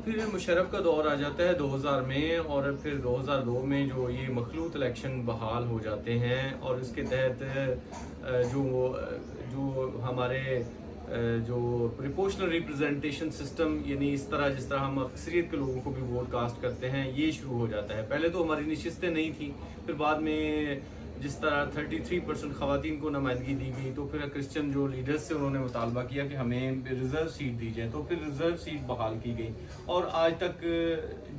اب پھر مشرف کا دور آ جاتا ہے 2000 میں، اور پھر 2002 میں جو یہ مخلوط الیکشن بحال ہو جاتے ہیں، اور اس کے تحت جو ہمارے جو پروپورشنل ریپرزنٹیشن سسٹم، یعنی اس طرح جس طرح ہم اکثریت کے لوگوں کو بھی ووٹ کاسٹ کرتے ہیں، یہ شروع ہو جاتا ہے۔ پہلے تو ہماری نشستیں نہیں تھیں، پھر بعد میں جس طرح 33% خواتین کو نمائندگی دی گئی، تو پھر کرسچن جو لیڈرز سے انہوں نے مطالبہ کیا کہ ہمیں ریزرو سیٹ دی جائے، تو پھر ریزرو سیٹ بحال کی گئی، اور آج تک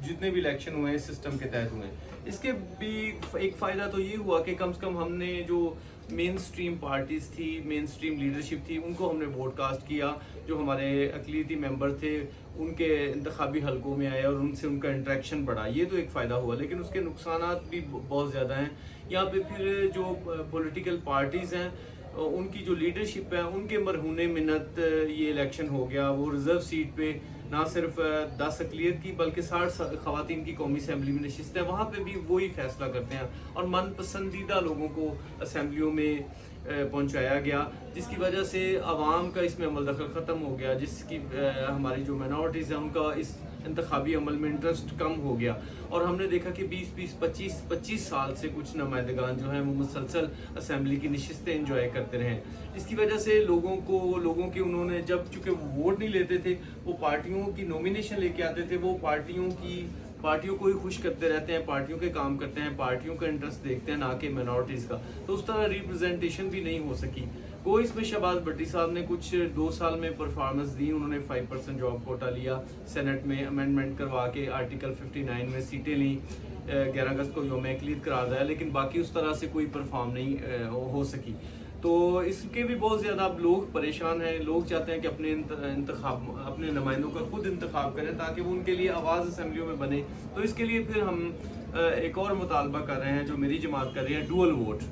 جتنے بھی الیکشن ہوئے اس سسٹم کے تحت ہوئے ہیں۔ اس کے بھی ایک فائدہ تو یہ ہوا کہ کم سے کم ہم نے جو مین سٹریم پارٹیز تھی، مین سٹریم لیڈرشپ تھی، ان کو ہم نے ووٹ کاسٹ کیا، جو ہمارے اقلیتی ممبر تھے ان کے انتخابی حلقوں میں آئے اور ان سے ان کا انٹریکشن بڑھا، یہ تو ایک فائدہ ہوا۔ لیکن اس کے نقصانات بھی بہت زیادہ ہیں۔ یہاں پہ پھر جو پولیٹیکل پارٹیز ہیں ان کی جو لیڈرشپ ہے ان کے مرہون منت یہ الیکشن ہو گیا۔ وہ ریزرو سیٹ پہ نہ صرف 10 اقلیت کی بلکہ 60 خواتین کی قومی اسمبلی میں نشست ہے، وہاں پہ بھی وہی فیصلہ کرتے ہیں، اور من پسندیدہ لوگوں کو اسمبلیوں میں پہنچایا گیا، جس کی وجہ سے عوام کا اس میں عمل دخل ختم ہو گیا، جس کی ہماری جو مائنورٹیز ہیں ان کا اس انتخابی عمل میں انٹرسٹ کم ہو گیا۔ اور ہم نے دیکھا کہ 25 سال سے کچھ نمائندگان جو ہیں وہ مسلسل اسمبلی کی نشستیں انجوائے کرتے رہے، اس کی وجہ سے لوگوں کے انہوں نے جب چونکہ وہ ووٹ نہیں لیتے تھے، وہ پارٹیوں کی نومینیشن لے کے آتے تھے، وہ پارٹیوں کو ہی خوش کرتے رہتے ہیں، پارٹیوں کے کام کرتے ہیں، پارٹیوں کا انٹرسٹ دیکھتے ہیں، نہ کہ مائنورٹیز کا، تو اس طرح ریپرزنٹیشن بھی نہیں ہو سکی۔ کوئی اس میں شہباز بھٹی صاحب نے کچھ 2 سال میں پرفارمنس دی، انہوں نے 5% جاب کوٹا لیا، سینٹ میں امینڈمنٹ کروا کے آرٹیکل 59 میں سیٹیں لیں، 11 اگست کو یوم اقلیت قرار دیا، لیکن باقی اس طرح سے کوئی پرفارم نہیں ہو سکی۔ تو اس کے بھی بہت زیادہ اب لوگ پریشان ہیں، لوگ چاہتے ہیں کہ اپنے نمائندوں کا خود انتخاب کریں تاکہ وہ ان کے لیے آواز اسمبلیوں میں بنے۔ تو اس کے لیے پھر ہم ایک اور مطالبہ کر رہے ہیں جو میری جماعت کر رہی ہے، ڈوئل ووٹ۔